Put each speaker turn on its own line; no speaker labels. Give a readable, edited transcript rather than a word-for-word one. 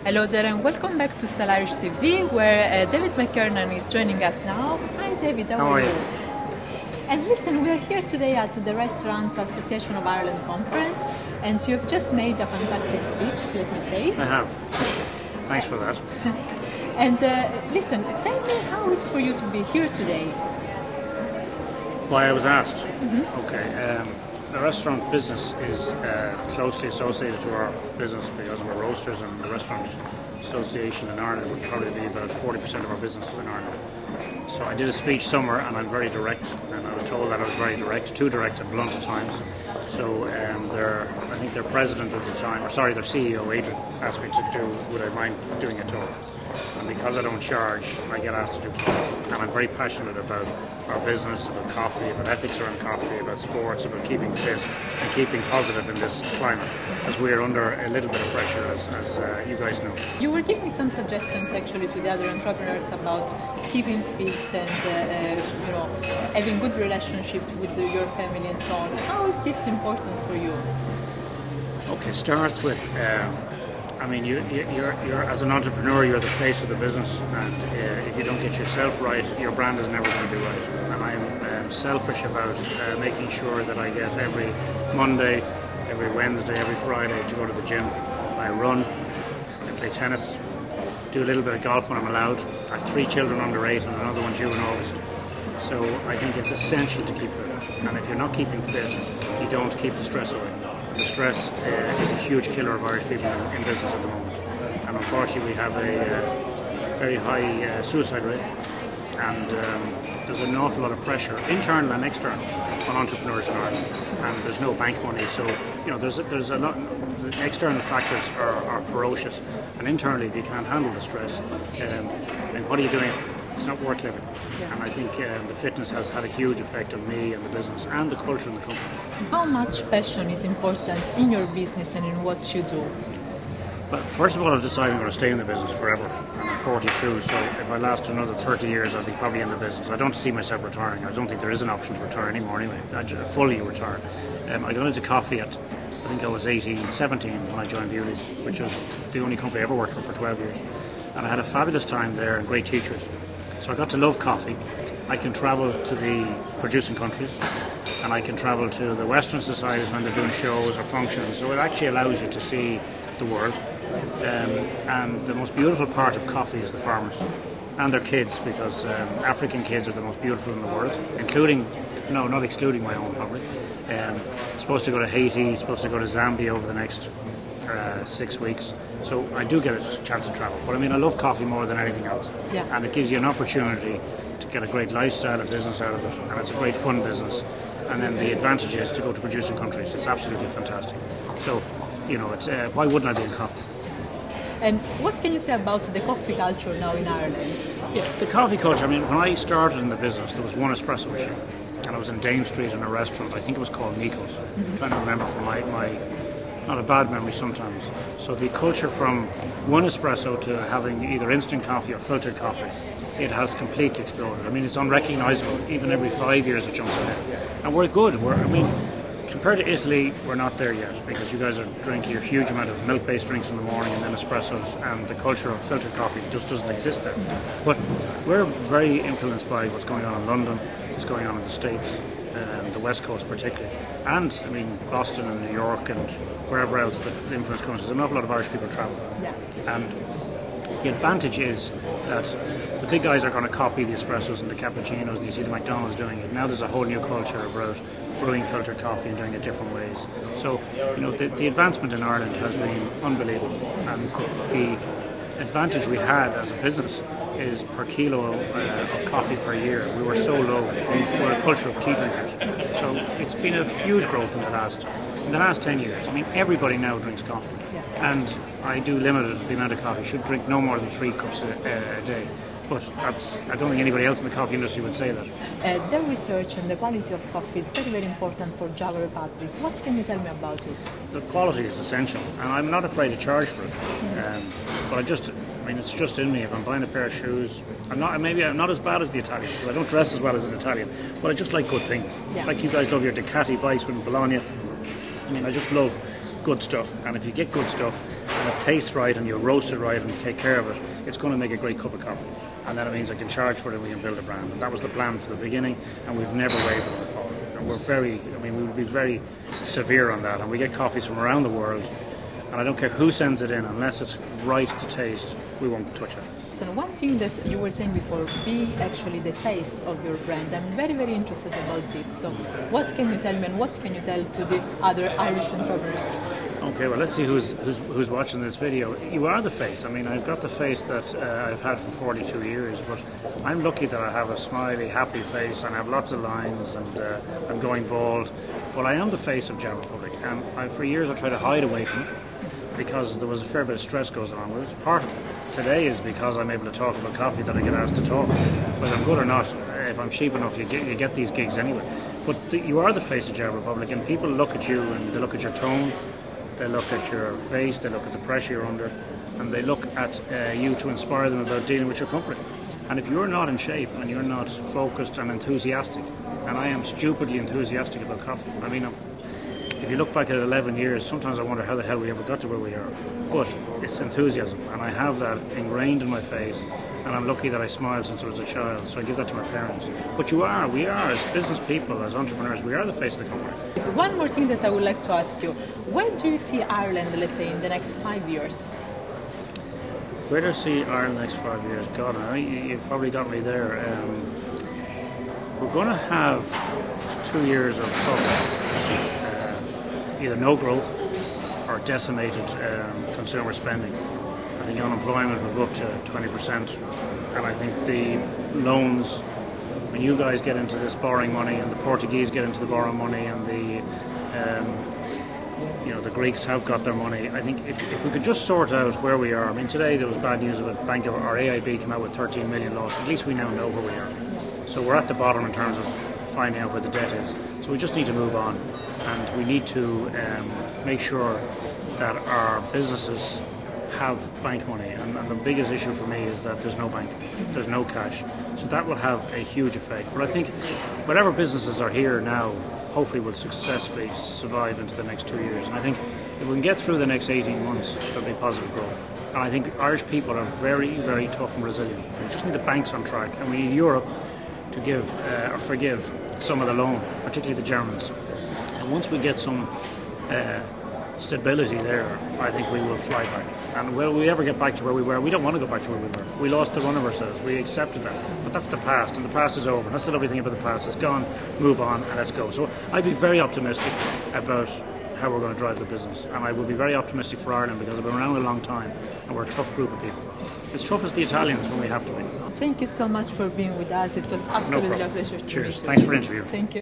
Hello there and welcome back to Stylirish TV, where David McKernan is joining us now. Hi David, how are you? And listen, we are here today at the Restaurants Association of Ireland conference, and you have just made a fantastic speech, let me say.
I have. Thanks for that.
And listen, tell me how it's for you to be here today?
Why I was asked. Okay. The restaurant business is closely associated to our business because we're roasters, and the Restaurant Association in Ireland would probably be about 40% of our business in Ireland. So I did a speech somewhere, and I'm very direct, and I was told that I was very direct, too direct and blunt at times. So I think their president at the time, or sorry, their CEO, Adrian, asked me would I mind doing a talk. And because I don't charge, I get asked to do talks. And I'm very passionate about our business, about coffee, about ethics around coffee, about sports, about keeping fit and keeping positive in this climate, as we're under a little bit of pressure, as you guys know.
You were giving some suggestions actually to the other entrepreneurs about keeping fit and having good relationship with your family and so on. How is this important for you?
Okay, starts with. I mean, you're as an entrepreneur, you're the face of the business, and if you don't get yourself right, your brand is never going to be right. And I'm selfish about making sure that I get every Monday, every Wednesday, every Friday to go to the gym. I run, I play tennis, do a little bit of golf when I'm allowed. I have 3 children under 8 and another one due in August. So I think it's essential to keep fit. And if you're not keeping fit, you don't keep the stress away. The stress is a huge killer of Irish people in business at the moment, and unfortunately we have a very high suicide rate, and there's an awful lot of pressure, internal and external, on entrepreneurs in Ireland, and there's no bank money, so there's a lot. The external factors are ferocious, and internally if you can't handle the stress, then what are you doing? It's not worth living. Yeah. And I think the fitness has had a huge effect on me and the business and the culture in the company.
How much fashion is important in your business and in what you do?
Well, first of all, I've decided I'm going to stay in the business forever. And I'm 42, so if I last another 30 years, I'll be probably in the business. I don't see myself retiring. I don't think there is an option to retire anymore anyway. I fully retire. I got into coffee at, I think I was 17 when I joined Beauty, which was the only company I ever worked for 12 years. And I had a fabulous time there and great teachers. So I got to love coffee. I can travel to the producing countries, and I can travel to the Western societies when they're doing shows or functions. So it actually allows you to see the world. And the most beautiful part of coffee is the farmers and their kids, because African kids are the most beautiful in the world, including, no, not excluding my own probably. Supposed to go to Haiti, supposed to go to Zambia over the next 6 weeks, so I do get a chance to travel. But I mean, I love coffee more than anything else, and it gives you an opportunity to get a great lifestyle and business out of it, and it's a great fun business. And then the advantage is to go to producing countries. It's absolutely fantastic. So, it's why wouldn't I be in coffee?
And what can you say about the coffee culture now in Ireland?
Yeah, the coffee culture. I mean, when I started in the business, there was one espresso machine, and I was in Dame Street in a restaurant. I think it was called Nico's. I'm trying to remember from my not a bad memory sometimes. So the culture from one espresso to having either instant coffee or filtered coffee, it has completely exploded. I mean, it's unrecognisable. Even every 5 years it jumps ahead. And we're good. Compared to Italy, we're not there yet, because you guys are drinking a huge amount of milk-based drinks in the morning and then espressos, and the culture of filtered coffee just doesn't exist there. But we're very influenced by what's going on in London, what's going on in the States, the West Coast particularly, and I mean Boston and New York and wherever else the influence comes. There's an awful lot of Irish people travel, and the advantage is that the big guys are going to copy the espressos and the cappuccinos, and you see the McDonald's doing it. Now there's a whole new culture about brewing filtered coffee and doing it different ways. So the advancement in Ireland has been unbelievable, and the advantage we had as a business is per kilo of coffee per year. We were so low. We're a culture of tea drinkers. So it's been a huge growth in the last 10 years. I mean, everybody now drinks coffee. And I do limit the amount of coffee. Should drink no more than 3 cups a day. But I don't think anybody else in the coffee industry would say that.
The research and the quality of coffee is very, very important for Java Republic. What can you tell me about it?
The quality is essential, and I'm not afraid to charge for it. But it's just in me. If I'm buying a pair of shoes, I'm not as bad as the Italians, because I don't dress as well as an Italian, but I just like good things. Like you guys love your Ducati bikes with Bologna. I mean, I just love good stuff, and if you get good stuff and it tastes right and you roast it right and you take care of it, it's going to make a great cup of coffee. And then it means I can charge for it and we can build a brand. And that was the plan from the beginning, and we've never wavered on the quality. And we would be very severe on that. And we get coffees from around the world, and I don't care who sends it in, unless it's right to taste, we won't touch it.
So one thing that you were saying before, be actually the face of your brand. I'm very, very interested about this. So what can you tell me, and what can you tell to the other Irish entrepreneurs?
Okay, well, let's see who's watching this video. You are the face. I mean, I've got the face that I've had for 42 years, but I'm lucky that I have a smiley, happy face, and I have lots of lines, and I'm going bald. But I am the face of Jam Republic, and for years I tried to hide away from it because there was a fair bit of stress goes along with it. Part of today is because I'm able to talk about coffee that I get asked to talk. Whether I'm good or not, if I'm cheap enough, you get these gigs anyway. But you are the face of Jam Republic, and people look at you and they look at your tone, they look at your face, they look at the pressure you're under, and they look at you to inspire them about dealing with your company. And if you're not in shape and you're not focused and enthusiastic, and I am stupidly enthusiastic about coffee. I mean, if you look back at 11 years, sometimes I wonder how the hell we ever got to where we are. But it's enthusiasm, and I have that ingrained in my face, and I'm lucky that I smiled since I was a child, so I give that to my parents. But we are, as business people, as entrepreneurs, we are the face of the company.
One more thing that I would like to ask you, where do you see Ireland, let's say, in the next 5 years?
Where do I see Ireland in the next 5 years? God, you've probably got me there. We're going to have 2 years of tough, either no growth or decimated consumer spending. I think unemployment was up to 20%, and I think the loans, when you guys get into this borrowing money, and the Portuguese get into the borrowing money, and the Greeks have got their money. I think if we could just sort out where we are. I mean, today there was bad news about our AIB came out with 13 million loss. At least we now know where we are. So we're at the bottom in terms of finding out where the debt is. So we just need to move on, and we need to make sure that our businesses have bank money. And the biggest issue for me is that there's no bank, there's no cash. So that will have a huge effect. But I think whatever businesses are here now, hopefully will successfully survive into the next 2 years. And I think if we can get through the next 18 months, there'll be positive growth. And I think Irish people are very, very tough and resilient. We just need the banks on track, and we need Europe to give or forgive some of the loan, particularly the Germans. And once we get some stability there, I think we will fly back. And will we ever get back to where we were? We don't want to go back to where we were. We lost the run of ourselves. We accepted that. But that's the past, and the past is over. That's the lovely thing about the past. It's gone, move on, and let's go. So I'd be very optimistic about how we're going to drive the business. And I will be very optimistic for Ireland, because I've been around a long time, and we're a tough group of people. As tough as the Italians when we have to be.
Thank you so much for being with us. It was absolutely a pleasure to meet you.
Cheers. Thanks for the interview.
Thank you.